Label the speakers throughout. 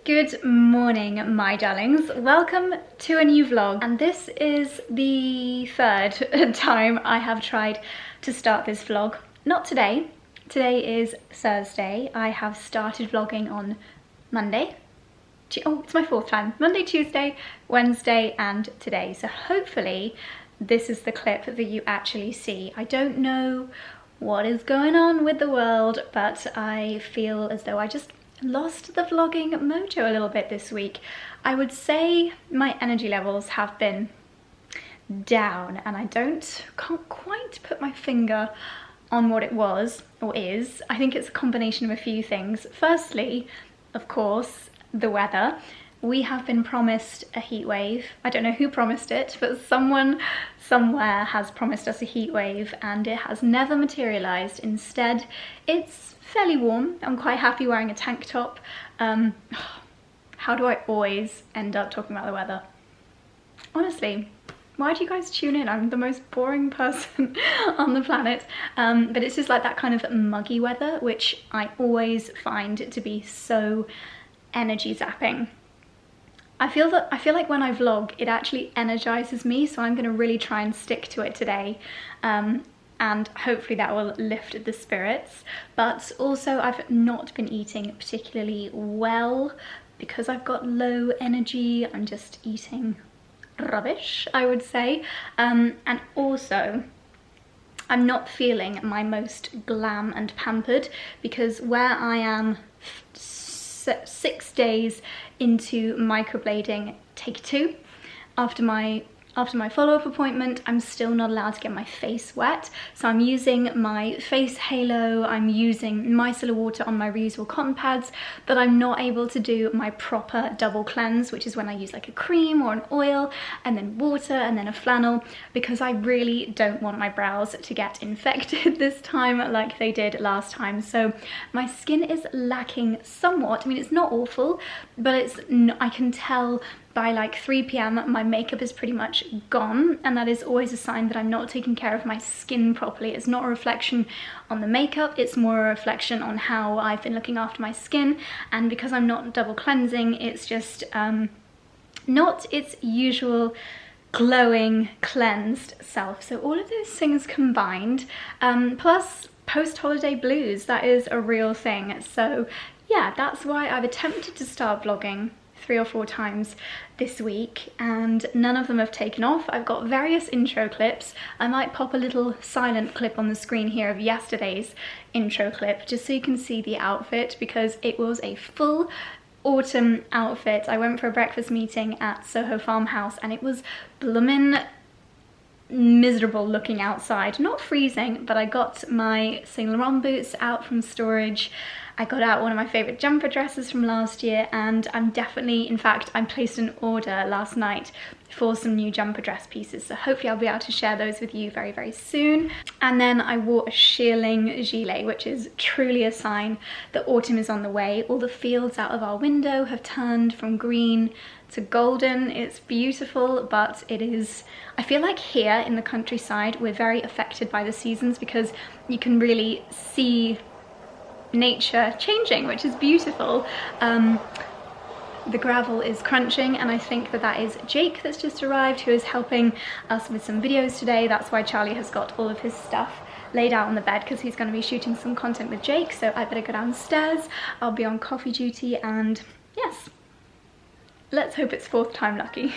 Speaker 1: Good morning, my darlings. Welcome to a new vlog, and this is the third time I have tried to start this vlog. Not today. Today is Thursday. I have started vlogging on Monday. Oh, it's my fourth time. Monday, Tuesday, Wednesday, and today. So hopefully this is the clip that you actually see. I don't know what is going on with the world, but I feel as though I just lost the vlogging mojo a little bit this week. I would say my energy levels have been down, and I can't quite put my finger on what it was or is. I think it's a combination of a few things. Firstly, of course, the weather. We have been promised a heat wave. I don't know who promised it, but someone somewhere has promised us a heat wave, and it has never materialized. Instead, it's fairly warm. I'm quite happy wearing a tank top. How do I always end up talking about the weather? Honestly, why do you guys tune in? I'm the most boring person on the planet. But it's just like that kind of muggy weather, which I always find to be so energy zapping. I feel like when I vlog, it actually energizes me, so I'm going to really try and stick to it today. And hopefully that will lift the spirits. But also I've not been eating particularly well because I've got low energy. I'm just eating rubbish, I would say. And also I'm not feeling my most glam and pampered, because where I am 6 days into microblading take 2 after my follow-up appointment, I'm still not allowed to get my face wet. So I'm using my face halo, I'm using micellar water on my reusable cotton pads, but I'm not able to do my proper double cleanse, which is when I use like a cream or an oil and then water and then a flannel, because I really don't want my brows to get infected this time like they did last time. So my skin is lacking somewhat. I mean, it's not awful, but I can tell by like 3 p.m. my makeup is pretty much gone, and that is always a sign that I'm not taking care of my skin properly. It's not a reflection on the makeup, it's more a reflection on how I've been looking after my skin. And because I'm not double cleansing, it's just not its usual glowing, cleansed self. So all of those things combined, plus post-holiday blues, that is a real thing. So yeah, that's why I've attempted to start vlogging 3 or 4 times this week, and none of them have taken off. I've got various intro clips. I might pop a little silent clip on the screen here of yesterday's intro clip just so you can see the outfit, because it was a full autumn outfit. I went for a breakfast meeting at Soho Farmhouse and it was bloomin' miserable looking outside. Not freezing, but I got my Saint Laurent boots out from storage. I got out one of my favourite jumper dresses from last year, and I'm definitely, in fact, I placed an order last night for some new jumper dress pieces, so hopefully I'll be able to share those with you very, very soon. And then I wore a shearling gilet, which is truly a sign that autumn is on the way. All the fields out of our window have turned from green to golden. It's beautiful, but it is, I feel like here in the countryside we're very affected by the seasons, because you can really see nature changing, which is beautiful. The gravel is crunching, and I think that is Jake that's just arrived, who is helping us with some videos today. That's why Charlie has got all of his stuff laid out on the bed, because he's going to be shooting some content with Jake. So I better go downstairs. I'll be on coffee duty, and yes, let's hope it's 4th time lucky.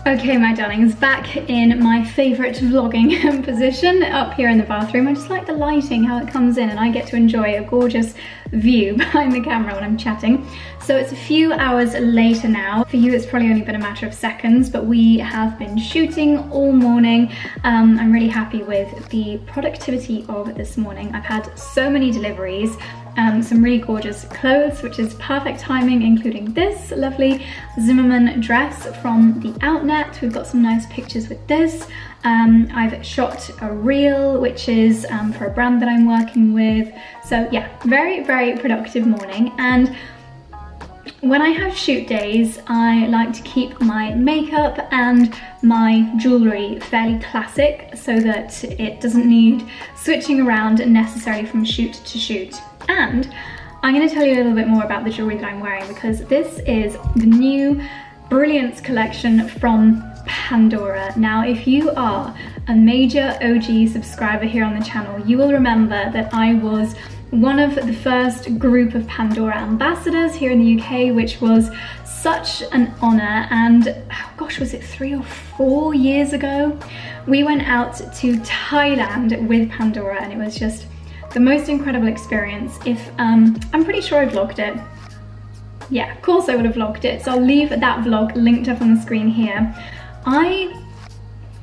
Speaker 1: Okay, my darlings, back in my favourite vlogging position up here in the bathroom. I just like the lighting, how it comes in, and I get to enjoy a gorgeous view behind the camera when I'm chatting. So it's a few hours later now. For you, it's probably only been a matter of seconds, but we have been shooting all morning. I'm really happy with the productivity of this morning. I've had so many deliveries. some really gorgeous clothes, which is perfect timing, including this lovely Zimmermann dress from the Outnet. We've got some nice pictures with this. I've shot a reel, which is for a brand that I'm working with. So yeah, very, very productive morning. And when I have shoot days, I like to keep my makeup and my jewellery fairly classic so that it doesn't need switching around necessarily from shoot to shoot. And I'm going to tell you a little bit more about the jewellery that I'm wearing, because this is the new Brilliance collection from Pandora. Now, if you are a major OG subscriber here on the channel, you will remember that I was one of the first group of Pandora ambassadors here in the UK, which was such an honour. And oh gosh, was it 3 or 4 years ago? We went out to Thailand with Pandora, and it was just the most incredible experience. I'm pretty sure I vlogged it. Yeah, of course I would have vlogged it, so I'll leave that vlog linked up on the screen here. I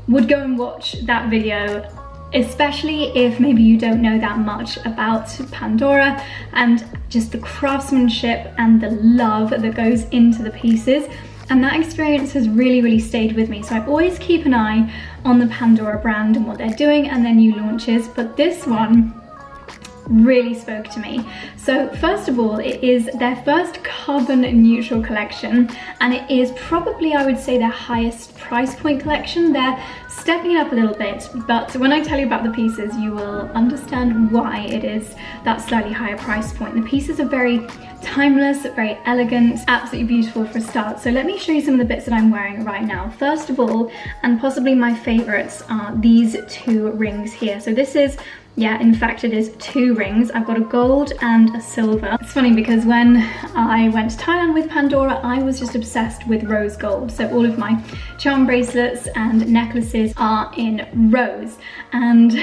Speaker 1: would go and watch that video, especially if maybe you don't know that much about Pandora and just the craftsmanship and the love that goes into the pieces. And that experience has really, really stayed with me. So I always keep an eye on the Pandora brand and what they're doing and their new launches. But this one really spoke to me. So first of all, it is their first carbon neutral collection, and it is probably, I would say, their highest price point collection. They're stepping it up a little bit, but when I tell you about the pieces, you will understand why it is that slightly higher price point. The pieces are very timeless, very elegant, absolutely beautiful for a start. So let me show you some of the bits that I'm wearing right now. First of all, and possibly my favorites, are these 2 rings here. So this is, yeah, in fact it is 2 rings. I've got a gold and a silver. It's funny because when I went to Thailand with Pandora, I was just obsessed with rose gold. So all of my charm bracelets and necklaces are in rose. And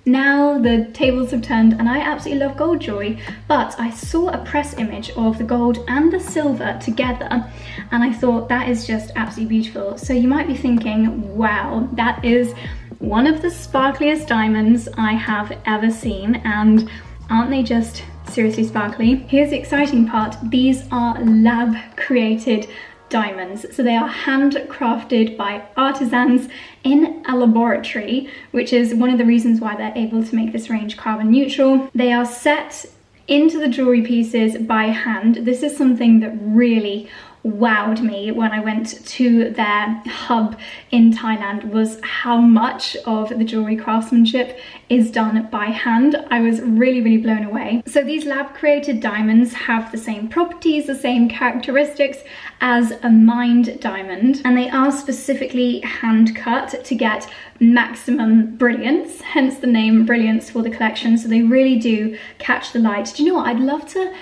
Speaker 1: now the tables have turned and I absolutely love gold jewelry, but I saw a press image of the gold and the silver together and I thought that is just absolutely beautiful. So you might be thinking, wow, that is one of the sparkliest diamonds I have ever seen, and aren't they just seriously sparkly? Here's the exciting part. These are lab created diamonds. So they are handcrafted by artisans in a laboratory, which is one of the reasons why they're able to make this range carbon neutral. They are set into the jewelry pieces by hand. This is something that really wowed me when I went to their hub in Thailand, was how much of the jewelry craftsmanship is done by hand. I was really, really blown away. So these lab created diamonds have the same properties, the same characteristics as a mined diamond, and they are specifically hand cut to get maximum brilliance, hence the name Brilliance for the collection. So they really do catch the light. Do you know what? I'd love to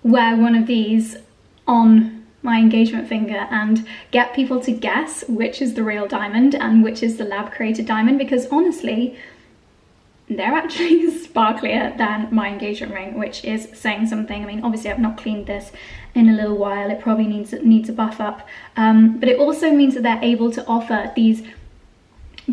Speaker 1: wear one of these on my engagement finger and get people to guess which is the real diamond and which is the lab created diamond, because honestly they're actually sparklier than my engagement ring, which is saying something. I mean, obviously I've not cleaned this in a little while, it probably needs a buff up, but it also means that they're able to offer these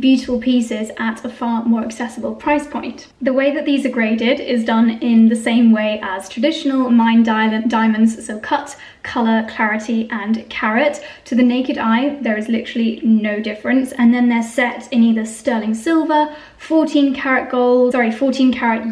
Speaker 1: beautiful pieces at a far more accessible price point. The way that these are graded is done in the same way as traditional mined diamonds, so cut, color, clarity and carat. To the naked eye there is literally no difference, and then they're set in either sterling silver, 14 karat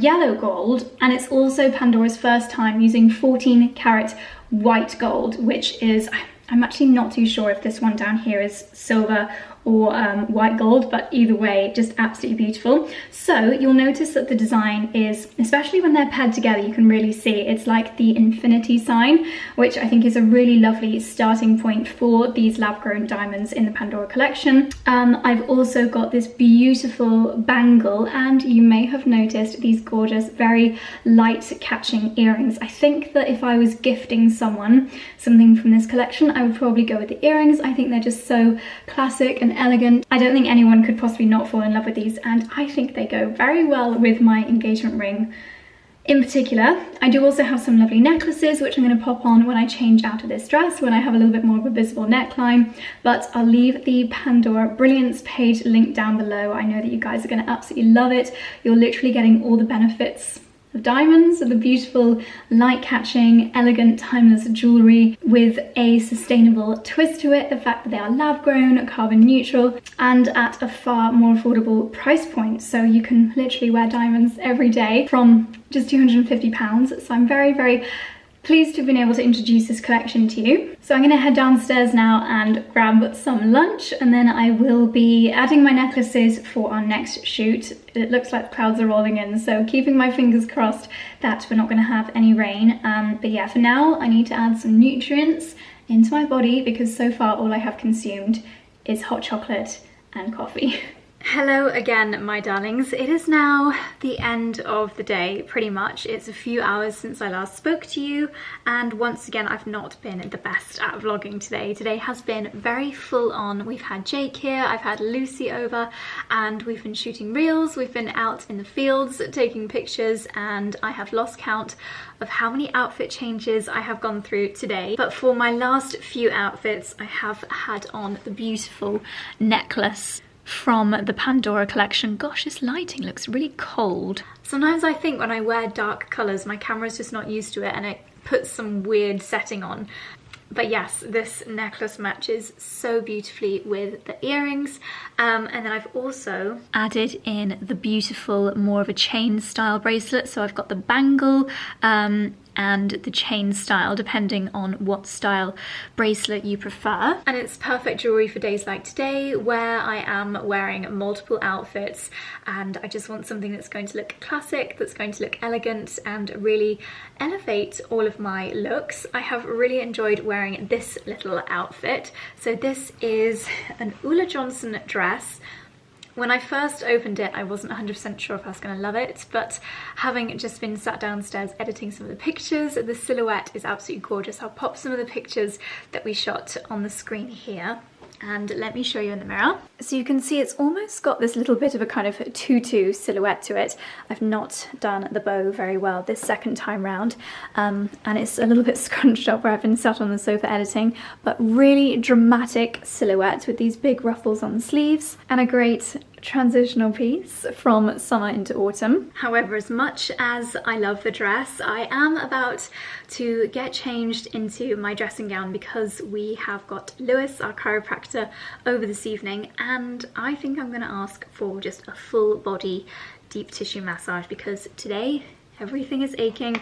Speaker 1: yellow gold, and it's also Pandora's first time using 14 karat white gold, which is, I'm actually not too sure if this one down here is silver or white gold, but either way, just absolutely beautiful. So you'll notice that the design is, especially when they're paired together, you can really see it's like the infinity sign, which I think is a really lovely starting point for these lab-grown diamonds in the Pandora collection. I've also got this beautiful bangle, and you may have noticed these gorgeous, very light catching earrings. I think that if I was gifting someone something from this collection, I would probably go with the earrings. I think they're just so classic and elegant. I don't think anyone could possibly not fall in love with these, and I think they go very well with my engagement ring in particular. I do also have some lovely necklaces, which I'm going to pop on when I change out of this dress, when I have a little bit more of a visible neckline, but I'll leave the Pandora Brilliance page linked down below. I know that you guys are going to absolutely love it. You're literally getting all the benefits of diamonds, the beautiful, light-catching, elegant, timeless jewellery with a sustainable twist to it, the fact that they are lab-grown, carbon neutral, and at a far more affordable price point. So you can literally wear diamonds every day from just £250. So I'm very, very pleased to have been able to introduce this collection to you. So I'm going to head downstairs now and grab some lunch, and then I will be adding my necklaces for our next shoot. It looks like the clouds are rolling in, so keeping my fingers crossed that we're not going to have any rain. But yeah, for now I need to add some nutrients into my body because so far all I have consumed is hot chocolate and coffee. Hello again, my darlings. It is now the end of the day, pretty much. It's a few hours since I last spoke to you, and once again I've not been the best at vlogging today. Today has been very full on. We've had Jake here, I've had Lucy over, and we've been shooting reels, we've been out in the fields taking pictures, and I have lost count of how many outfit changes I have gone through today. But for my last few outfits, I have had on the beautiful necklace from the Pandora collection. Gosh, this lighting looks really cold. Sometimes I think when I wear dark colours, my camera's just not used to it and it puts some weird setting on. But yes, this necklace matches so beautifully with the earrings. And then I've also added in the beautiful, more of a chain style bracelet. So I've got the bangle, and the chain style, depending on what style bracelet you prefer. And it's perfect jewellery for days like today where I am wearing multiple outfits and I just want something that's going to look classic, that's going to look elegant and really elevate all of my looks. I have really enjoyed wearing this little outfit. So this is an Ulla Johnson dress. When I first opened it, I wasn't 100% sure if I was going to love it, but having just been sat downstairs editing some of the pictures, the silhouette is absolutely gorgeous. I'll pop some of the pictures that we shot on the screen here, and let me show you in the mirror. So you can see it's almost got this little bit of a kind of tutu silhouette to it. I've not done the bow very well this second time round, and it's a little bit scrunched up where I've been sat on the sofa editing, but really dramatic silhouette with these big ruffles on the sleeves and a great transitional piece from summer into autumn. However, as much as I love the dress, I am about to get changed into my dressing gown because we have got Lewis, our chiropractor, over this evening, and I think I'm going to ask for just a full body deep tissue massage because today everything is aching.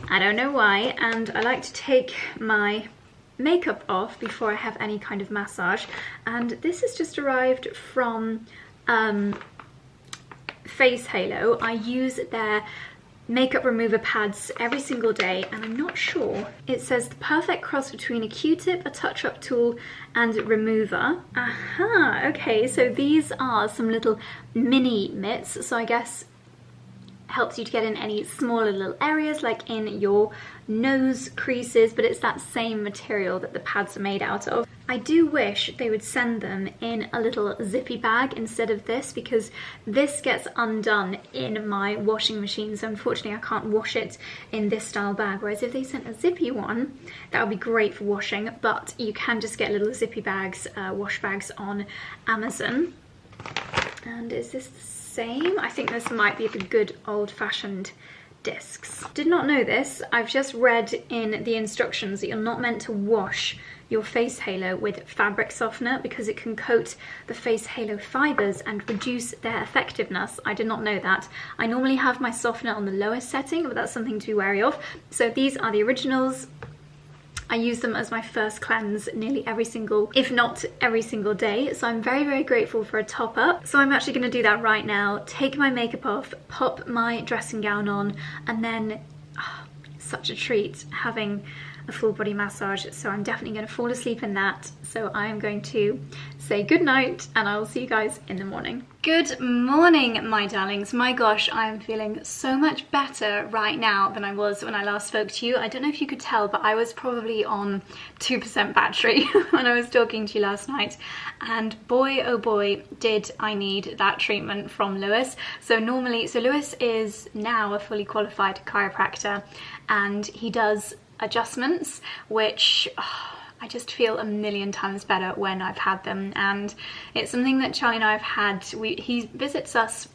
Speaker 1: I don't know why, and I like to take my makeup off before I have any kind of massage, and this has just arrived from Face Halo. I use their makeup remover pads every single day, and I'm not sure. It says the perfect cross between a Q-tip, a touch-up tool and remover. Aha, okay, so these are some little mini mitts, so I guess helps you to get in any smaller little areas like in your nose creases, but it's that same material that the pads are made out of. I do wish they would send them in a little zippy bag instead of this, because this gets undone in my washing machine, so unfortunately I can't wash it in this style bag, whereas if they sent a zippy one, that would be great for washing. But you can just get little zippy bags, wash bags on Amazon. And is this the same? I think this might be the good old-fashioned discs. Did not know this. I've just read in the instructions that you're not meant to wash your face halo with fabric softener because it can coat the face halo fibers and reduce their effectiveness. I did not know that. I normally have my softener on the lowest setting, but that's something to be wary of. So these are the originals. I use them as my first cleanse nearly every single, if not every single day. So I'm very, very grateful for a top up. So I'm actually gonna do that right now, take my makeup off, pop my dressing gown on, and then, such a treat having a full body massage. So I'm definitely gonna fall asleep in that. So I'm going to say good night and I will see you guys in the morning. Good morning, my darlings. My gosh, I am feeling so much better right now than I was when I last spoke to you. I don't know if you could tell, but I was probably on 2% battery when I was talking to you last night. And boy, oh boy, did I need that treatment from Lewis. So Lewis is now a fully qualified chiropractor and he does adjustments, which I just feel a million times better when I've had them, and it's something that Charlie and I have had. He visits us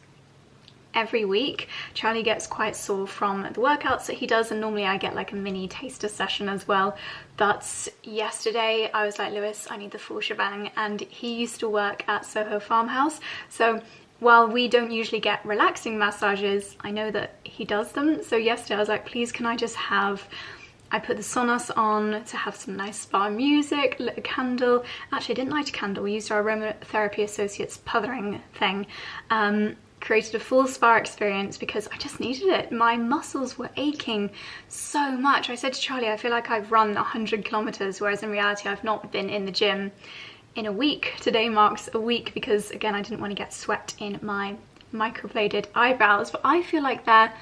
Speaker 1: every week. Charlie gets quite sore from the workouts that he does, and normally I get like a mini taster session as well. But yesterday I was like, Lewis, I need the full shebang, and he used to work at Soho Farmhouse, so while we don't usually get relaxing massages, I know that he does them. So yesterday I was like, please can I just have, I put the Sonos on to have some nice spa music, lit a candle. Actually, I didn't light a candle, we used our aromatherapy associates puthering thing. Created a full spa experience because I just needed it. My muscles were aching so much. I said to Charlie, I feel like I've run 100 kilometers, whereas in reality I've not been in the gym in a week. Today marks a week because, again, I didn't want to get sweat in my microbladed eyebrows, but I feel like they're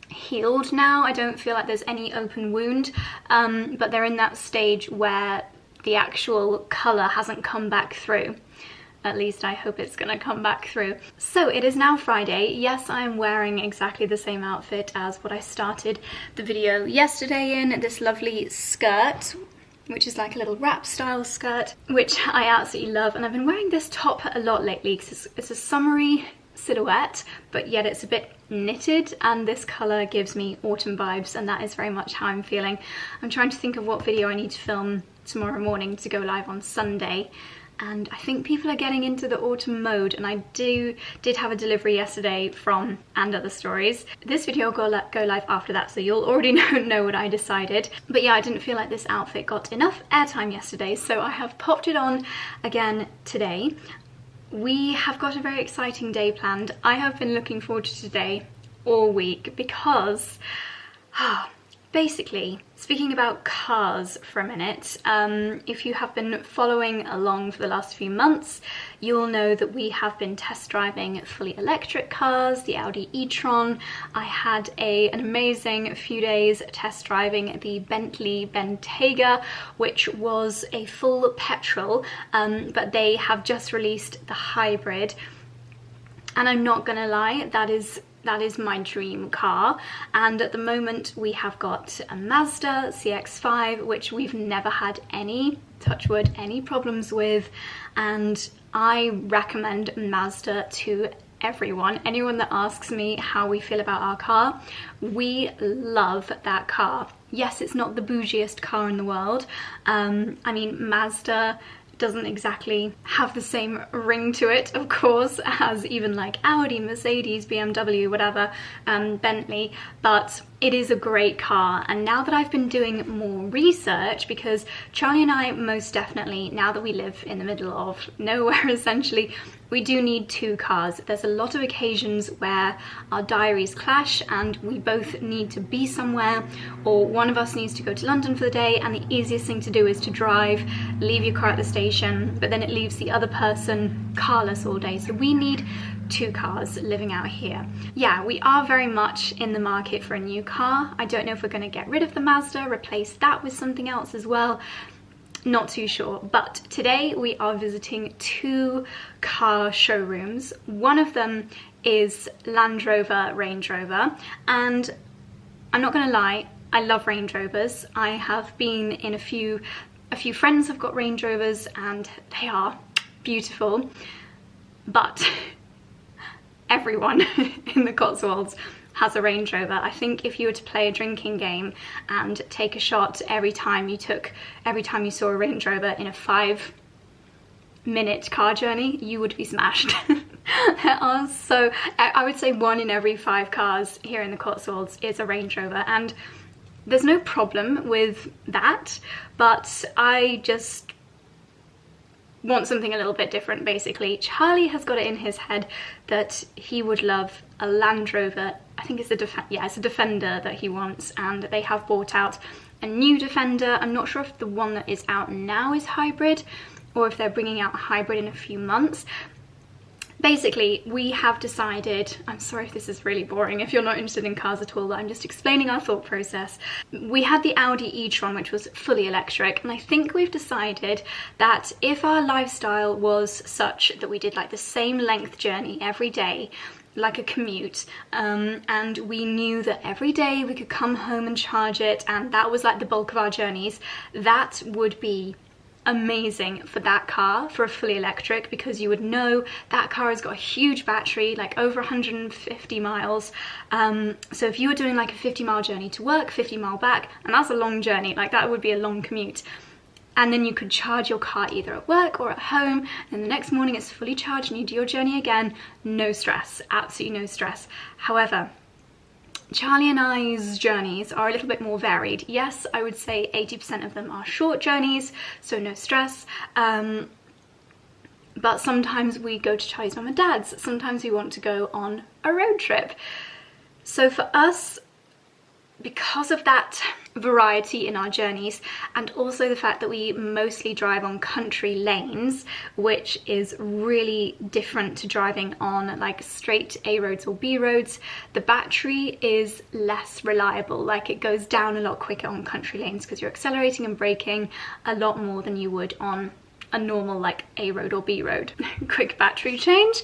Speaker 1: healed now. I don't feel like there's any open wound, but they're in that stage where the actual colour hasn't come back through. At least I hope it's gonna come back through. So it is now Friday. Yes, I'm wearing exactly the same outfit as what I started the video yesterday in, this lovely skirt, which is like a little wrap style skirt, which I absolutely love. And I've been wearing this top a lot lately because it's a summery silhouette, but yet it's a bit knitted, and this colour gives me autumn vibes, and that is very much how I'm feeling. I'm trying to think of what video I need to film tomorrow morning to go live on Sunday. And I think people are getting into the autumn mode, and I did have a delivery yesterday from And Other Stories. This video will go live after that, so you'll already know what I decided. But yeah, I didn't feel like this outfit got enough airtime yesterday, so I have popped it on again today. We have got a very exciting day planned. I have been looking forward to today all week because basically, speaking about cars for a minute, if you have been following along for the last few months, you'll know that we have been test driving fully electric cars, the Audi e-tron. I had an amazing few days test driving the Bentley Bentayga, which was a full petrol, but they have just released the hybrid. And I'm not gonna lie, that is my dream car. And at the moment we have got a Mazda CX-5, which we've never had any, touch wood, any problems with, and I recommend Mazda to everyone. Anyone that asks me how we feel about our car, we love that car. Yes, it's not the bougiest car in the world. I mean, Mazda doesn't exactly have the same ring to it, of course, as even like Audi, Mercedes, BMW, whatever, Bentley, but it is a great car. And now that I've been doing more research, because Charlie and I most definitely, now that we live in the middle of nowhere essentially, we do need two cars. There's a lot of occasions where our diaries clash and we both need to be somewhere, or one of us needs to go to London for the day, and the easiest thing to do is to drive, leave your car at the station, but then it leaves the other person carless all day. So we need two cars living out here. Yeah, we are very much in the market for a new car. I don't know if we're going to get rid of the Mazda, replace that with something else as well. Not too sure, but today we are visiting two car showrooms. One of them is Land Rover, Range Rover, and I'm not gonna lie, I love Range Rovers. I have been in a few friends have got Range Rovers and they are beautiful, but everyone in the Cotswolds has a Range Rover. I think if you were to play a drinking game and take a shot every time you saw a Range Rover in a 5-minute car journey, you would be smashed. There are I would say 1 in every 5 cars here in the Cotswolds is a Range Rover, and there's no problem with that, but I just want something a little bit different. Basically, Charlie has got it in his head that he would love a Land Rover. I think it's it's a Defender that he wants, and they have bought out a new Defender. I'm not sure if the one that is out now is hybrid or if they're bringing out a hybrid in a few months. Basically, we have decided, I'm sorry if this is really boring if you're not interested in cars at all, but I'm just explaining our thought process. We had the Audi e-tron, which was fully electric, and I think we've decided that if our lifestyle was such that we did like the same length journey every day, like a commute, and we knew that every day we could come home and charge it, and that was like the bulk of our journeys, that would be amazing for that car, for a fully electric, because you would know that car has got a huge battery, like over 150 miles. So if you were doing like a 50-mile journey to work, 50-mile back, and that's a long journey, like that would be a long commute. And then you could charge your car either at work or at home, and the next morning it's fully charged and you do your journey again. No stress, absolutely no stress. However, Charlie and I's journeys are a little bit more varied. Yes, I would say 80% of them are short journeys, so no stress. But sometimes we go to Charlie's mum and dad's. Sometimes we want to go on a road trip. So for us, because of that variety in our journeys, and also the fact that we mostly drive on country lanes, which is really different to driving on like straight A roads or B roads, the battery is less reliable. Like it goes down a lot quicker on country lanes because you're accelerating and braking a lot more than you would on a normal like A road or B road. Quick battery change.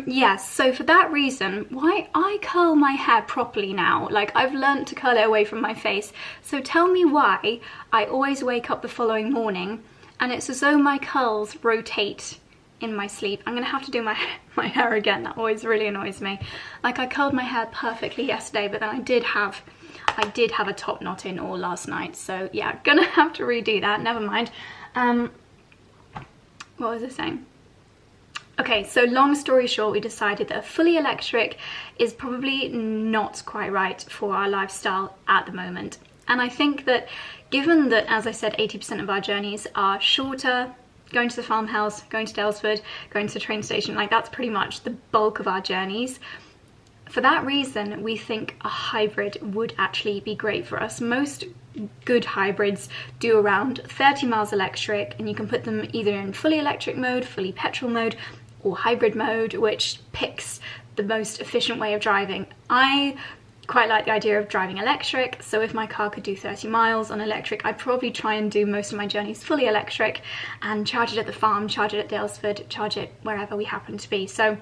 Speaker 1: Yes, so for that reason, why I curl my hair properly now, like I've learned to curl it away from my face. So tell me why I always wake up the following morning and it's as though my curls rotate in my sleep. I'm gonna have to do my hair again. That always really annoys me. Like I curled my hair perfectly yesterday, but then I did have a top knot in all last night. So yeah, gonna have to redo that. Never mind. What was I saying? Okay, so long story short, we decided that a fully electric is probably not quite right for our lifestyle at the moment. And I think that given that, as I said, 80% of our journeys are shorter, going to the farmhouse, going to Dalesford, going to the train station, like that's pretty much the bulk of our journeys. For that reason, we think a hybrid would actually be great for us. Most good hybrids do around 30 miles electric, and you can put them either in fully electric mode, fully petrol mode, or hybrid mode, which picks the most efficient way of driving. I quite like the idea of driving electric, so if my car could do 30 miles on electric, I'd probably try and do most of my journeys fully electric and charge it at the farm, charge it at Dalesford, charge it wherever we happen to be. So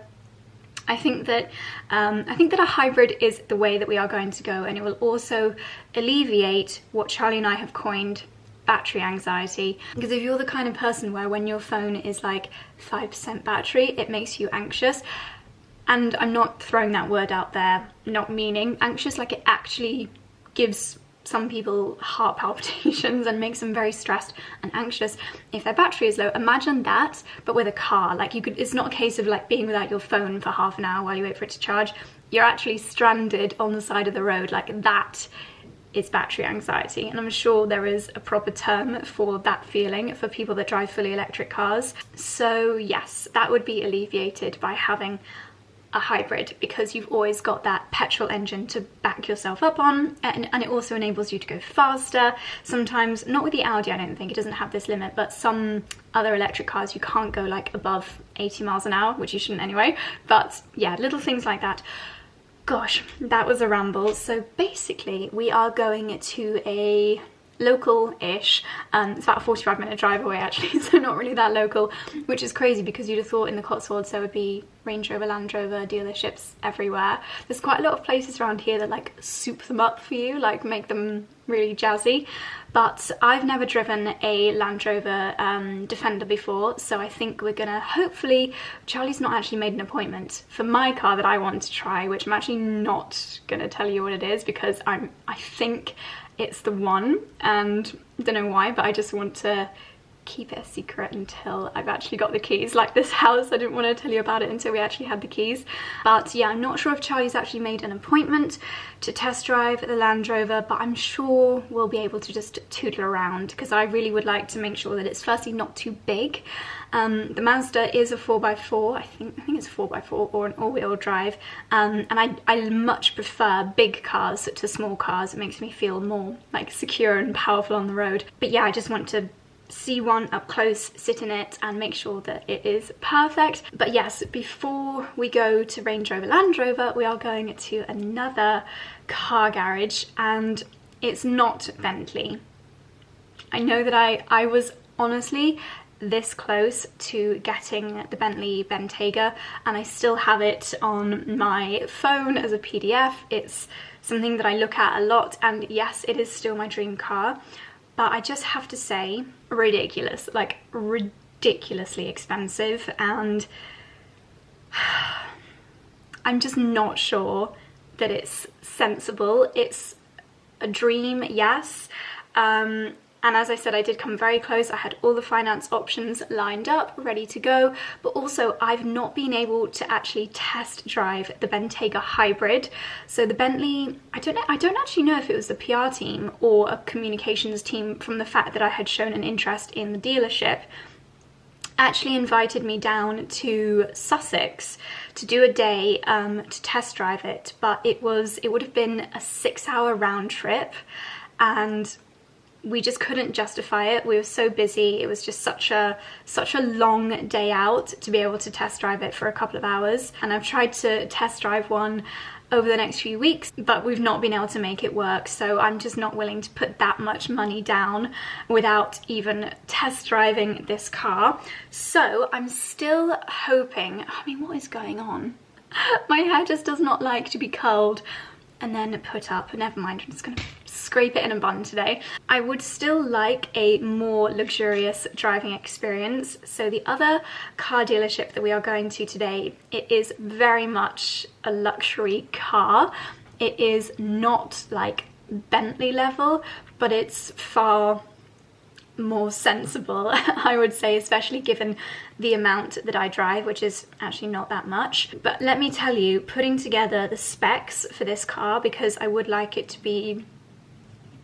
Speaker 1: I think that a hybrid is the way that we are going to go, and it will also alleviate what Charlie and I have coined battery anxiety. Because if you're the kind of person where when your phone is like 5% battery, it makes you anxious, and I'm not throwing that word out there, not meaning anxious, like it actually gives some people heart palpitations and makes them very stressed and anxious if their battery is low. Imagine that, but with a car. Like you could, it's not a case of like being without your phone for half an hour while you wait for it to charge. You're actually stranded on the side of the road. Like that is battery anxiety, and I'm sure there is a proper term for that feeling for people that drive fully electric cars. So yes, that would be alleviated by having a hybrid, because you've always got that petrol engine to back yourself up on, and it also enables you to go faster. Sometimes, not with the Audi, I don't think, it doesn't have this limit, but some other electric cars you can't go like above 80 miles an hour, which you shouldn't anyway. But yeah, little things like that. Gosh, that was a ramble. So basically we are going to a local-ish, it's about a 45-minute drive away actually, so not really that local, which is crazy because you'd have thought in the Cotswolds there would be Range Rover, Land Rover dealerships everywhere. There's quite a lot of places around here that like soup them up for you, like make them really jazzy, but I've never driven a Land Rover Defender before, so I think we're gonna hopefully, Charlie's not actually made an appointment for my car that I want to try, which I'm actually not gonna tell you what it is because I think it's the one, and I don't know why, but I just want to keep it a secret until I've actually got the keys. Like this house, I didn't want to tell you about it until we actually had the keys. But yeah, I'm not sure if Charlie's actually made an appointment to test drive the Land Rover, but I'm sure we'll be able to just tootle around, because I really would like to make sure that it's firstly not too big. The Mazda is a 4x4, I think it's a 4x4 or an all-wheel drive, and I much prefer big cars to small cars. It makes me feel more like secure and powerful on the road. But yeah, I just want to see one up close, sit in it and make sure that it is perfect. But yes, before we go to Range Rover Land Rover, we are going to another car garage, and it's not Bentley. I know that I was honestly this close to getting the Bentley Bentayga, and I still have it on my phone as a PDF. It's something that I look at a lot, and yes, it is still my dream car. but I just have to say, ridiculous, like ridiculously expensive, and I'm just not sure that it's sensible. It's a dream, yes, and as I said, I did come very close. I had all the finance options lined up, ready to go, but also I've not been able to actually test drive the Bentayga hybrid. So the Bentley, I don't actually know if it was the PR team or a communications team, from the fact that I had shown an interest in the dealership, actually invited me down to Sussex to do a day to test drive it, but it would have been a 6-hour round trip, and we just couldn't justify it. We were so busy. It was just such a long day out to be able to test drive it for a couple of hours. And I've tried to test drive one over the next few weeks, but we've not been able to make it work. So I'm just not willing to put that much money down without even test driving this car. So I'm still hoping, I mean, what is going on? My hair just does not like to be curled and then put up. Never mind, I'm just gonna scrape it in a bun today. I would still like a more luxurious driving experience. So the other car dealership that we are going to today, it is very much a luxury car. It is not like Bentley level, but it's far more sensible, I would say, especially given the amount that I drive, which is actually not that much. But let me tell you, putting together the specs for this car, because I would like it to be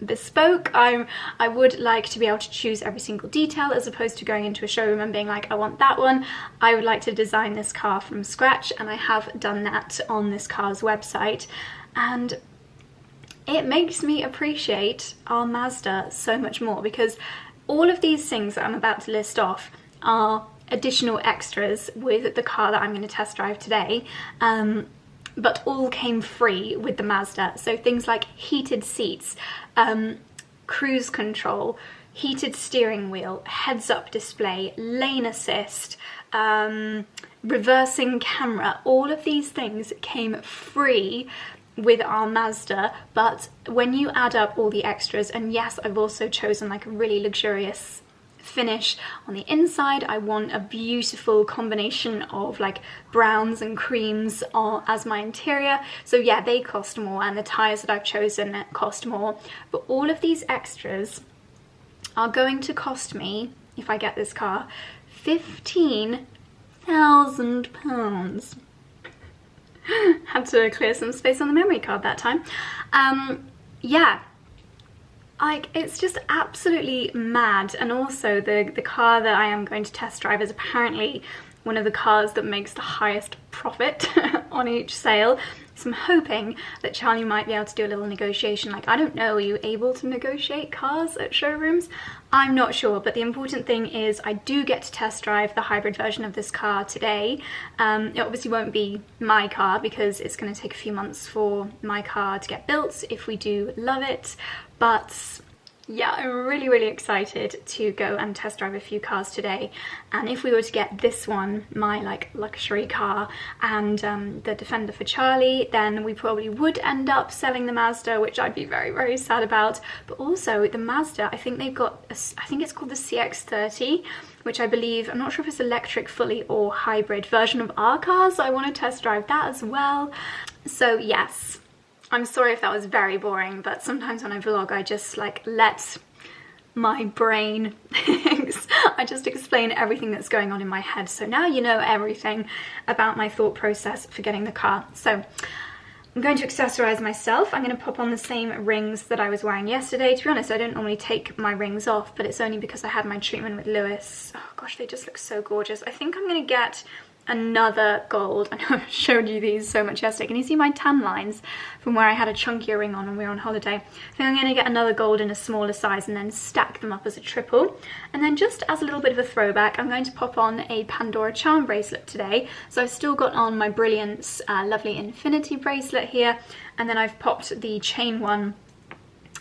Speaker 1: bespoke, I would like to be able to choose every single detail, as opposed to going into a showroom and being like, I want that one. I would like to design this car from scratch, and I have done that on this car's website, and it makes me appreciate our Mazda so much more, because all of these things that I'm about to list off are additional extras with the car that I'm going to test drive today, but all came free with the Mazda. So things like heated seats, cruise control, heated steering wheel, heads-up display, lane assist, reversing camera, all of these things came free with our Mazda. But when you add up all the extras, and yes, I've also chosen like a really luxurious finish on the inside. I want a beautiful combination of like browns and creams as my interior. So yeah, they cost more, and the tires that I've chosen cost more. But all of these extras are going to cost me, if I get this car, £15,000. Had to clear some space on the memory card that time. Yeah, like, it's just absolutely mad. And also the car that I am going to test drive is apparently one of the cars that makes the highest profit on each sale. So I'm hoping that Charlie might be able to do a little negotiation. Like, I don't know, are you able to negotiate cars at showrooms? I'm not sure, but the important thing is I do get to test drive the hybrid version of this car today. It obviously won't be my car, because it's going to take a few months for my car to get built if we do love it. But yeah, I'm really excited to go and test drive a few cars today. And if we were to get this one, my like luxury car, and the Defender for Charlie, then we probably would end up selling the Mazda, which I'd be very sad about. But also the Mazda, I think they've got I think it's called the CX-30, which I believe, I'm not sure if it's electric fully or hybrid version of our cars, so I want to test drive that as well. So yes, I'm sorry if that was very boring, but sometimes when I vlog, I just like let my brain I just explain everything that's going on in my head. So now you know everything about my thought process for getting the car. So I'm going to accessorize myself. I'm going to pop on the same rings that I was wearing yesterday. To be honest, I don't normally take my rings off, but it's only because I had my treatment with Lewis. Oh gosh, they just look so gorgeous. I think I'm going to get another gold. I know I showed you these so much yesterday. Can you see my tan lines from where I had a chunkier ring on when we were on holiday? I think I'm going to get another gold in a smaller size and then stack them up as a triple. And then just as a little bit of a throwback, I'm going to pop on a Pandora charm bracelet today. So I've still got on my Brilliance lovely infinity bracelet here, and then I've popped the chain one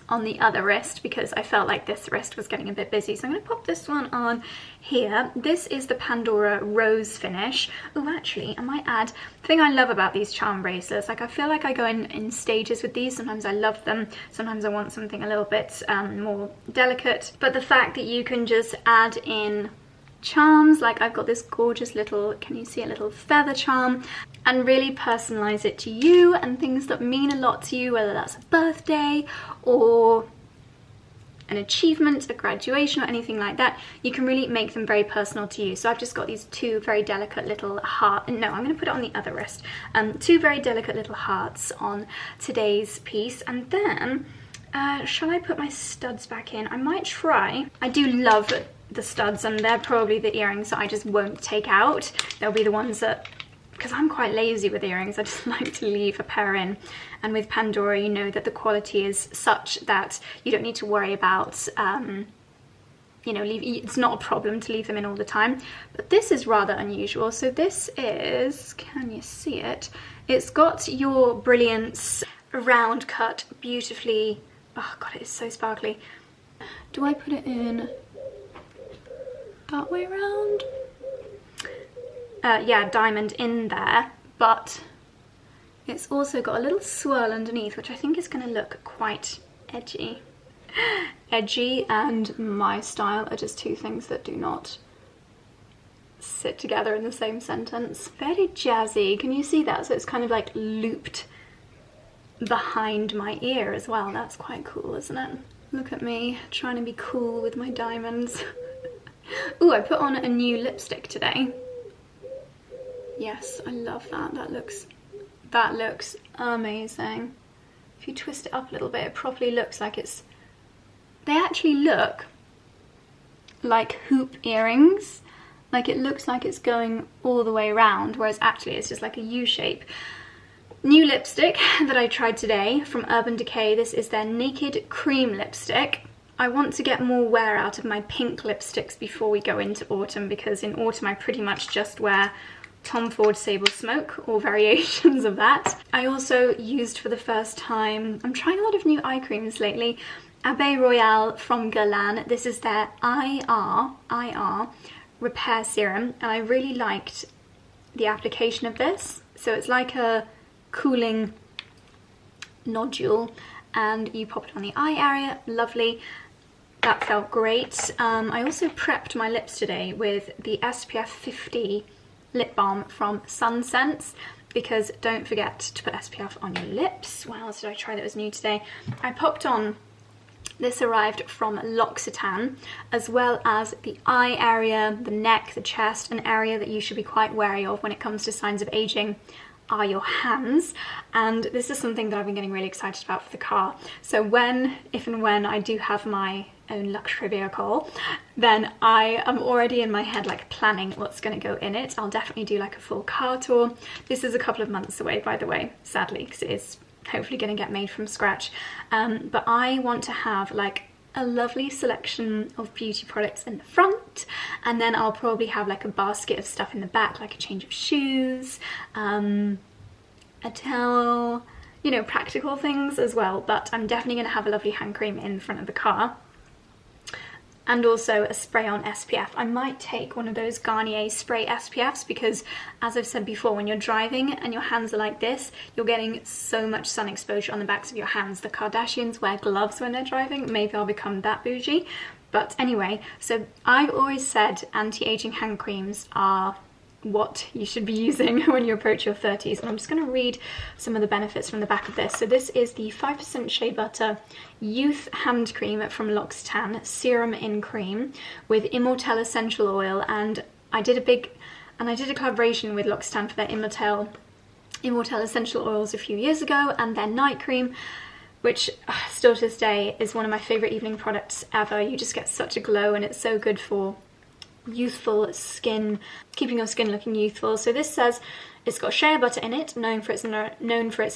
Speaker 1: on the other wrist because I felt like this wrist was getting a bit busy. So I'm going to pop this one on here. This is the Pandora Rose finish. Oh, actually, I might add, the thing I love about these charm bracelets, like I feel like I go in stages with these. Sometimes I love them, sometimes I want something a little bit more delicate. But the fact that you can just add in charms, like I've got this gorgeous little, can you see a little feather charm, and really personalize it to you and things that mean a lot to you, whether that's a birthday or an achievement, a graduation, or anything like that. You can really make them very personal to you. So I've just got these two very delicate little no, I'm going to put it on the other wrist. Two very delicate little hearts on today's piece. And then shall I put my studs back in? I might try. I do love the studs, and they're probably the earrings that I just won't take out. They'll be the ones that, because I'm quite lazy with earrings, I just like to leave a pair in. And with Pandora, you know that the quality is such that you don't need to worry about, you know, it's not a problem to leave them in all the time. But this is rather unusual. So this is, can you see it? It's got your brilliance round cut beautifully. Oh God, it is so sparkly. Do I put it in that way around? Yeah, diamond in there, but it's also got a little swirl underneath, which I think is going to look quite edgy. Edgy and my style are just two things that do not sit together in the same sentence. Very jazzy, can you see that? So it's kind of like looped behind my ear as well. That's quite cool, isn't it? Look at me trying to be cool with my diamonds. Ooh, I put on a new lipstick today. Yes, I love that. That looks amazing. If you twist it up a little bit, it properly looks like it's, they actually look like hoop earrings. Like it looks like it's going all the way around, whereas actually it's just like a U shape. New lipstick that I tried today from Urban Decay. This is their Naked Cream lipstick. I want to get more wear out of my pink lipsticks before we go into autumn, because in autumn I pretty much just wear Tom Ford Sable Smoke or variations of that. I also used for the first time, I'm trying a lot of new eye creams lately, Abbé Royale from Guerlain. This is their IR Repair Serum, and I really liked the application of this. So it's like a cooling nodule, and you pop it on the eye area. Lovely. That felt great. I also prepped my lips today with the SPF 50 lip balm from Sunsense, because don't forget to put SPF on your lips. What else did I try that was new today? I popped on, this arrived from L'Occitane, as well as the eye area, the neck, the chest. An area that you should be quite wary of when it comes to signs of aging are your hands, and this is something that I've been getting really excited about for the car. So if and when I do have my own luxury vehicle, then I am already in my head like planning what's going to go in it. I'll definitely do like a full car tour. This is a couple of months away, by the way, sadly, because it is hopefully going to get made from scratch. But I want to have like a lovely selection of beauty products in the front, and then I'll probably have like a basket of stuff in the back, like a change of shoes, a towel, you know, practical things as well. But I'm definitely going to have a lovely hand cream in the front of the car, and also a spray on SPF. I might take one of those Garnier spray SPFs, because as I've said before, when you're driving and your hands are like this, you're getting so much sun exposure on the backs of your hands. The Kardashians wear gloves when they're driving. Maybe I'll become that bougie. But anyway, so I've always said anti-aging hand creams are what you should be using when you approach your 30s, and I'm just going to read some of the benefits from the back of this. So this is the 5% shea butter youth hand cream from L'Occitane, serum in cream with Immortelle essential oil, and I did a collaboration with L'Occitane for their Immortelle essential oils a few years ago, and their night cream, which still to this day is one of my favorite evening products ever. You just get such a glow, and it's so good for youthful skin, keeping your skin looking youthful. So this says it's got shea butter in it, known for its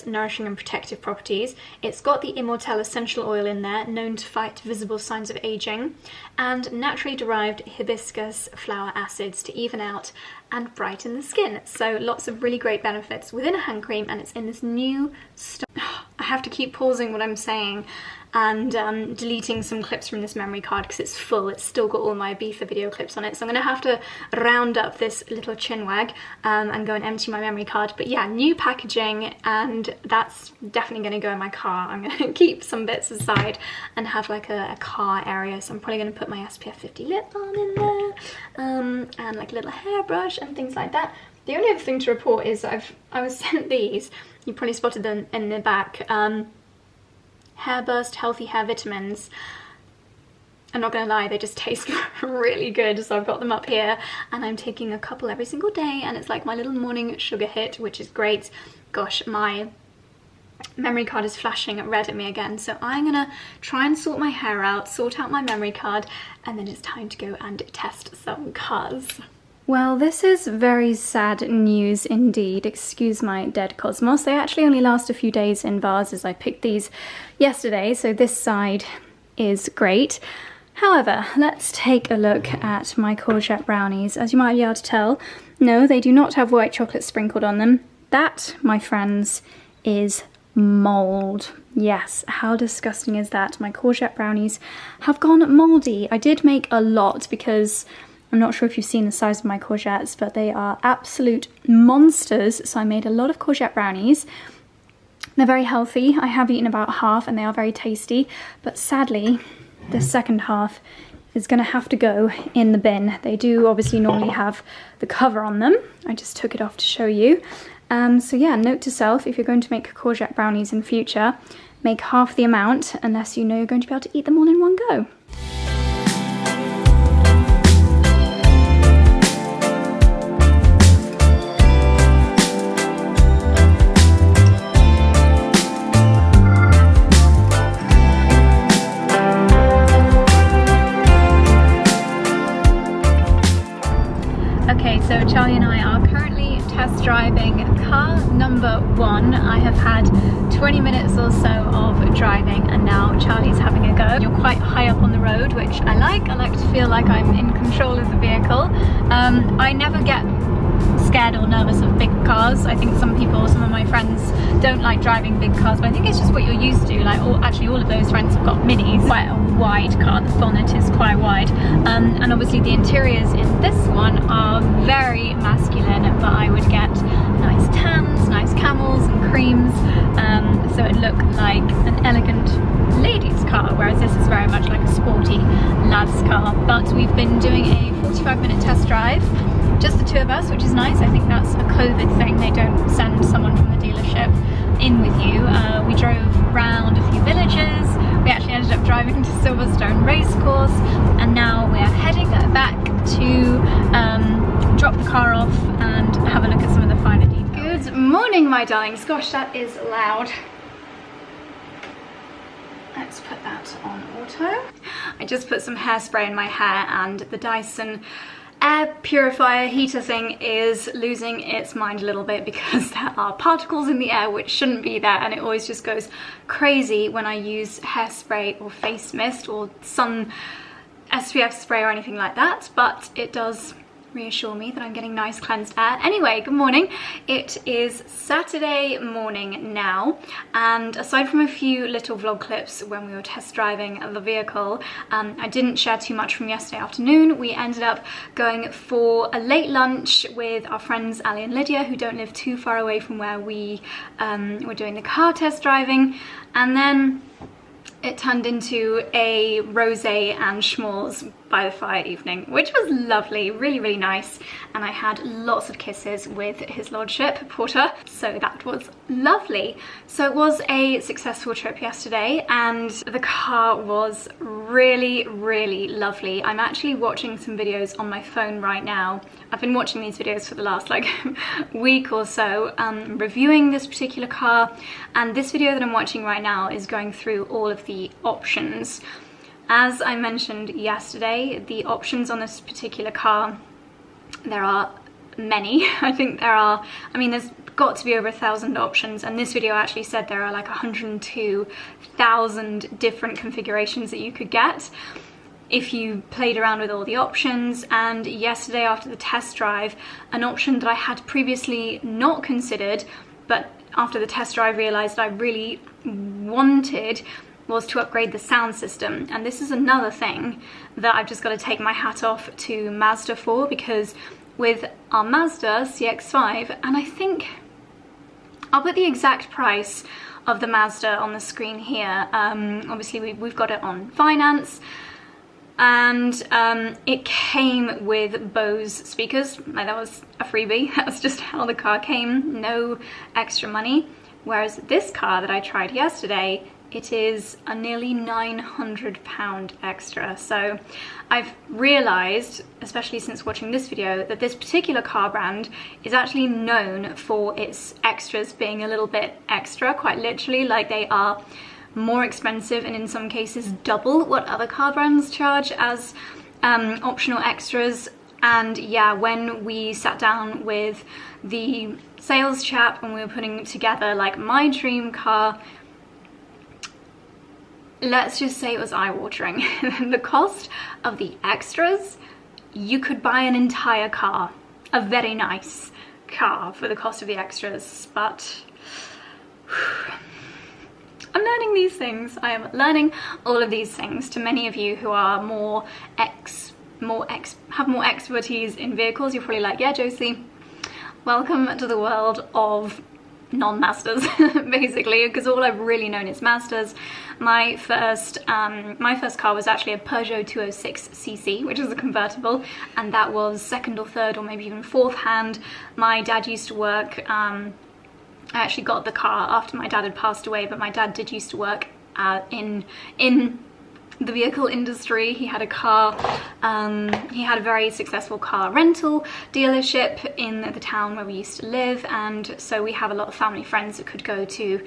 Speaker 1: nourishing and protective properties. It's got the Immortelle essential oil in there, known to fight visible signs of aging, and naturally derived hibiscus flower acids to even out and brighten the skin. So lots of really great benefits within a hand cream, and it's in this new I have to keep pausing what I'm saying and deleting some clips from this memory card because it's full. It's still got all my Ibiza video clips on it, so I'm gonna have to round up this little chinwag and go and empty my memory card. But yeah, new packaging, and that's definitely gonna go in my car. I'm gonna keep some bits aside and have like a car area, so I'm probably gonna put my SPF 50 lip balm in there and like a little hairbrush and things like that. The only other thing to report is I was sent these, you probably spotted them in the back, Hairburst Healthy Hair Vitamins. I'm not gonna lie, they just taste really good, so I've got them up here and I'm taking a couple every single day, and it's like my little morning sugar hit, which is great. Gosh, my memory card is flashing red at me again, so I'm gonna try and sort my hair out, sort out my memory card, and then it's time to go and test some cars. Well, this is very sad news indeed. Excuse my dead cosmos. They actually only last a few days in vases. I picked these yesterday, so this side is great. However, let's take a look at my courgette brownies. As you might be able to tell, no, they do not have white chocolate sprinkled on them. That, my friends, is mold. Yes, how disgusting is that? My courgette brownies have gone moldy. I did make a lot because I'm not sure if you've seen the size of my courgettes, but they are absolute monsters. So I made a lot of courgette brownies. They're very healthy. I have eaten about half and they are very tasty, but sadly, the second half is gonna have to go in the bin. They do obviously normally have the cover on them. I just took it off to show you. So yeah, note to self, if you're going to make courgette brownies in future, make half the amount unless you know you're going to be able to eat them all in one go. So Charlie and I are currently test driving car number 1. I have had 20 minutes or so of driving and now Charlie's having a go. You're quite high up on the road, which I like. I like to feel like I'm in control of the vehicle. I never get scared or nervous of big cars. I think some of my friends don't like driving big cars, but I think it's just what you're used to. Like, actually all of those friends have got minis. Quite a wide car, the bonnet is quite wide. And obviously the interiors in this one are very masculine, but I would get nice tans, nice camels and creams, so it looked like an elegant lady's car, whereas this is very much like a sporty lad's car. But we've been doing a 45-minute test drive, just the two of us, which is nice. I think that's a COVID thing. They don't send someone from the dealership in with you. We drove around a few villages. We actually ended up driving to Silverstone Racecourse, and now we're heading back to drop the car off and have a look at some of the finer details. Good morning, my darlings. Gosh, that is loud. Let's put that on auto. I just put some hairspray in my hair, and the Dyson air purifier heater thing is losing its mind a little bit because there are particles in the air which shouldn't be there, and it always just goes crazy when I use hairspray or face mist or sun SPF spray or anything like that, but it does reassure me that I'm getting nice cleansed air. Anyway, good morning. It is Saturday morning now, and aside from a few little vlog clips when we were test driving the vehicle, I didn't share too much from yesterday afternoon. We ended up going for a late lunch with our friends Ali and Lydia, who don't live too far away from where we were doing the car test driving, and then it turned into a rosé and schmores by the fire evening, which was lovely, really, really nice. And I had lots of kisses with his lordship, Porter, so that was lovely. So it was a successful trip yesterday, and the car was really, really lovely. I'm actually watching some videos on my phone right now. I've been watching these videos for the last like week or so, reviewing this particular car, and this video that I'm watching right now is going through all of the options. As I mentioned yesterday, the options on this particular car, there are many. I think there are, I mean, there's got to be over 1,000 options, and this video actually said there are like 102,000 different configurations that you could get if you played around with all the options. And yesterday after the test drive, an option that I had previously not considered, but after the test drive realised I really wanted was to upgrade the sound system. And this is another thing that I've just got to take my hat off to Mazda for, because with our Mazda CX-5, and I think I'll put the exact price of the Mazda on the screen here. Obviously we've got it on finance, and it came with Bose speakers. Like, that was a freebie. That's just how the car came, no extra money. Whereas this car that I tried yesterday, it is a nearly £900 extra. So I've realized, especially since watching this video, that this particular car brand is actually known for its extras being a little bit extra, quite literally. Like, they are more expensive and in some cases double what other car brands charge as optional extras. And yeah, when we sat down with the sales chap and we were putting together like my dream car, let's just say it was eye-watering. The cost of the extras, you could buy an entire car, a very nice car, for the cost of the extras. But I'm learning these things. I am learning all of these things. To many of you who are have more expertise in vehicles, you're probably like, yeah, Josie, welcome to the world of non-Mazdas, basically, because all I've really known is Mazdas. My first car was actually a Peugeot 206cc, which is a convertible, and that was second or third or maybe even fourth hand. My dad used to work, I actually got the car after my dad had passed away, but my dad did used to work in the vehicle industry. He had a car, he had a very successful car rental dealership in the town where we used to live, and so we have a lot of family friends that could go to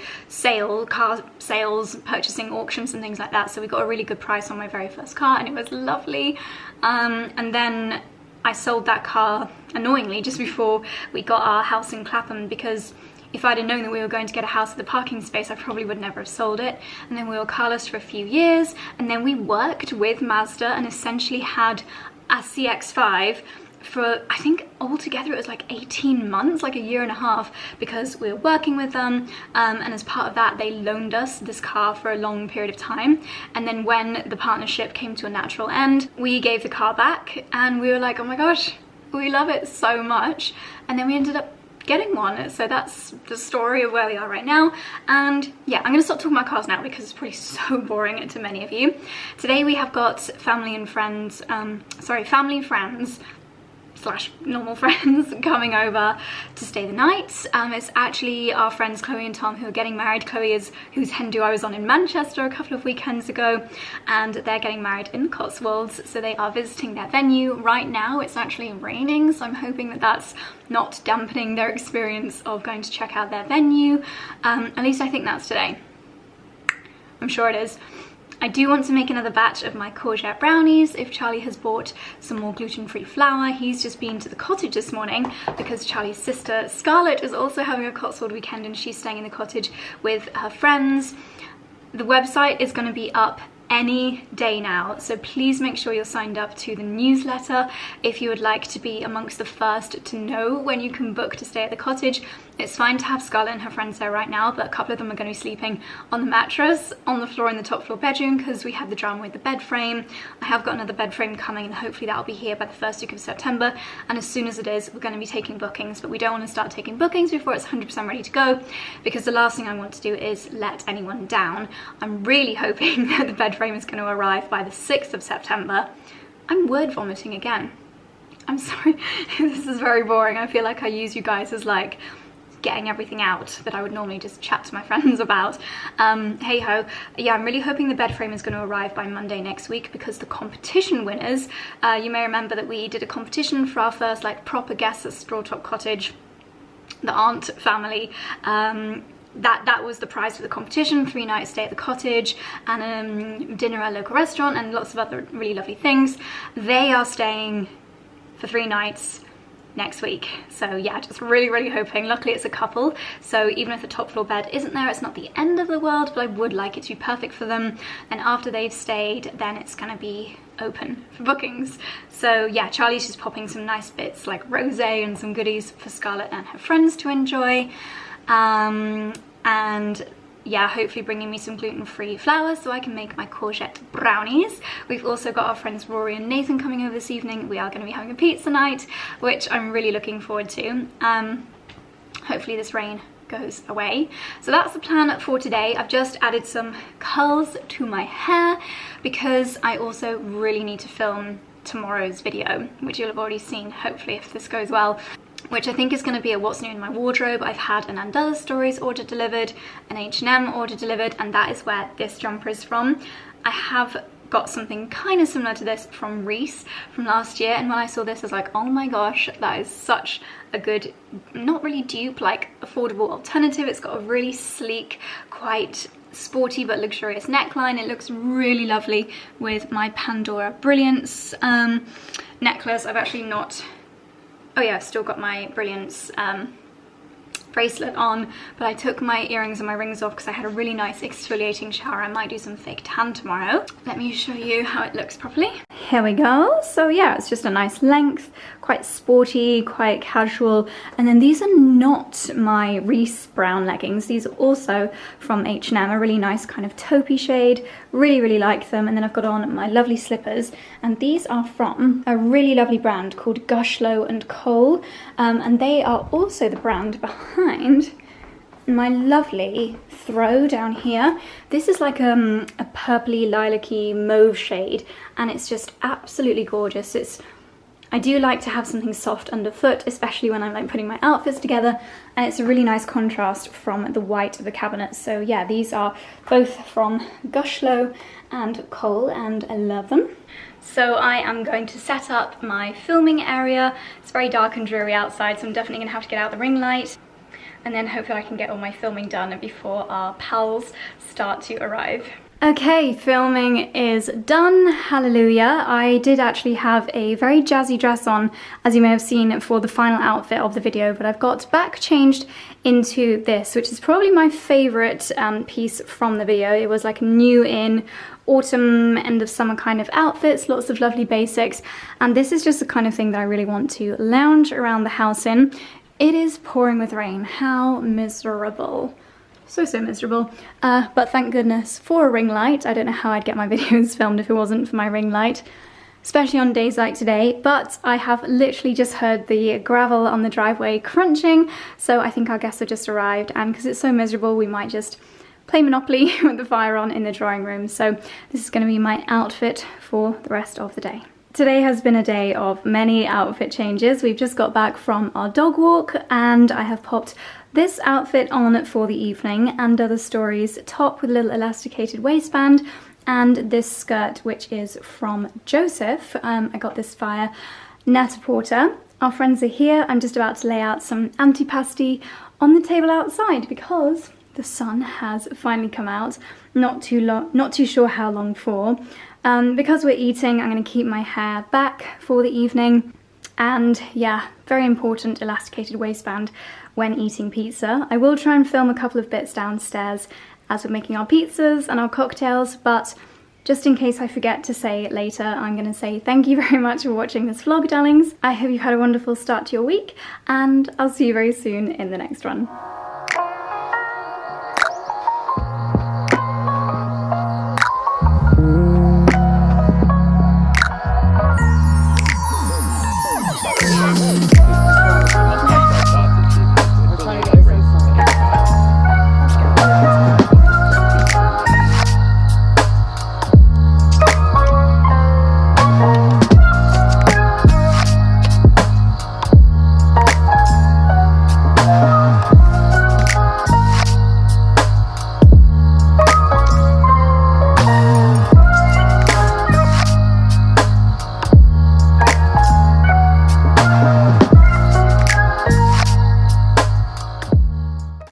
Speaker 1: car sales, purchasing auctions and things like that. So we got a really good price on my very first car, and it was lovely. And then I sold that car, annoyingly, just before we got our house in Clapham, because if I'd have known that we were going to get a house with a parking space, I probably would never have sold it. And then we were carless for a few years, and then we worked with Mazda and essentially had a CX-5 for, I think altogether it was like 18 months, like a year and a half, because we were working with them, and as part of that they loaned us this car for a long period of time. And then when the partnership came to a natural end, we gave the car back, and we were like, oh my gosh, we love it so much. And then we ended up getting one. So that's the story of where we are right now. And yeah, I'm gonna stop talking about cars now because it's probably so boring to many of you. Today we have got family and friends / normal friends coming over to stay the night. It's actually our friends Chloe and Tom who are getting married. Chloe is whose hen do I was on in Manchester a couple of weekends ago, and they're getting married in the Cotswolds, so they are visiting their venue. Right now it's actually raining, so I'm hoping that that's not dampening their experience of going to check out their venue. At least I think that's today. I'm sure it is. I do want to make another batch of my courgette brownies if Charlie has bought some more gluten-free flour. He's just been to the cottage this morning because Charlie's sister Scarlett is also having a Cotswold weekend and she's staying in the cottage with her friends. The website is going to be up any day now, so please make sure you're signed up to the newsletter if you would like to be amongst the first to know when you can book to stay at the cottage. It's fine to have Scarlett and her friends there right now, but a couple of them are going to be sleeping on the mattress on the floor in the top floor bedroom because we have the drama with the bed frame. I have got another bed frame coming and hopefully that'll be here by the first week of September, and as soon as it is, we're going to be taking bookings. But we don't want to start taking bookings before it's 100% ready to go, because the last thing I want to do is let anyone down. I'm really hoping that the bed frame is going to arrive by the 6th of September. I'm word vomiting again. I'm sorry, this is very boring. I feel like I use you guys as like getting everything out that I would normally just chat to my friends about. Hey ho. Yeah, I'm really hoping the bed frame is going to arrive by Monday next week, because the competition winners, you may remember that we did a competition for our first like proper guests at Strawtop Cottage, the aunt family. That was the prize for the competition: 3-night stay at the cottage and dinner at a local restaurant and lots of other really lovely things. They are staying for 3 nights next week, so yeah, just really hoping. Luckily it's a couple, so even if the top floor bed isn't there, it's not the end of the world, but I would like it to be perfect for them. And after they've stayed, then it's gonna be open for bookings. So yeah, Charlie's just popping some nice bits like rosé and some goodies for Scarlett and her friends to enjoy. And yeah, hopefully bringing me some gluten-free flour so I can make my courgette brownies. We've also got our friends Rory and Nathan coming over this evening. We are going to be having a pizza night, which I'm really looking forward to. Hopefully this rain goes away. So that's the plan for today. I've just added some curls to my hair because I also really need to film tomorrow's video, which you'll have already seen, hopefully, if this goes well, which I think is going to be a what's new in my wardrobe. I've had an Andella Stories order delivered, an H&M order delivered, and that is where this jumper is from. I have got something kind of similar to this from Reese from last year, and when I saw this I was like, oh my gosh, that is such a good, not really dupe, like affordable alternative. It's got a really sleek, quite sporty but luxurious neckline. It looks really lovely with my Pandora Brilliance necklace. I've actually not, oh yeah, I've still got my Brilliance bracelet on, but I took my earrings and my rings off because I had a really nice exfoliating shower. I might do some fake tan tomorrow. Let me show you how it looks properly. Here we go. So yeah, it's just a nice length, quite sporty, quite casual. And then these are not my Reese brown leggings. These are also from H&M, a really nice kind of taupey shade. Really like them. And then I've got on my lovely slippers, and these are from a really lovely brand called Gushlow and Cole, and they are also the brand behind my lovely throw down here. This is like a purpley lilac-y mauve shade, and it's just absolutely gorgeous. I do like to have something soft underfoot, especially when I'm like putting my outfits together, and it's a really nice contrast from the white of the cabinet. So yeah, these are both from Gushlow and Cole, and I love them. So I am going to set up my filming area. It's very dark and dreary outside, so I'm definitely gonna have to get out the ring light, and then hopefully I can get all my filming done before our pals start to arrive. Okay, filming is done, hallelujah. I did actually have a very jazzy dress on, as you may have seen, for the final outfit of the video, but I've got back changed into this, which is probably my favourite piece from the video. It was like new in autumn, end of summer kind of outfits, lots of lovely basics, and this is just the kind of thing that I really want to lounge around the house in. It is pouring with rain, how miserable. So miserable, but thank goodness for a ring light. I don't know how I'd get my videos filmed if it wasn't for my ring light, especially on days like today. But I have literally just heard the gravel on the driveway crunching, so I think our guests have just arrived, and because it's so miserable, we might just play Monopoly with the fire on in the drawing room. So this is going to be my outfit for the rest of the day. Today has been a day of many outfit changes. We've just got back from our dog walk, and I have popped this outfit on for the evening, and Other Stories top with a little elasticated waistband, and this skirt, which is from Joseph. I got this via Net-a-Porter. Our friends are here. I'm just about to lay out some antipasti on the table outside because the sun has finally come out. Not too sure how long for. Because we're eating, I'm going to keep my hair back for the evening, and yeah, very important elasticated waistband when eating pizza. I will try and film a couple of bits downstairs as we're making our pizzas and our cocktails, but just in case I forget to say it later, I'm going to say thank you very much for watching this vlog, darlings. I hope you've had a wonderful start to your week, and I'll see you very soon in the next one.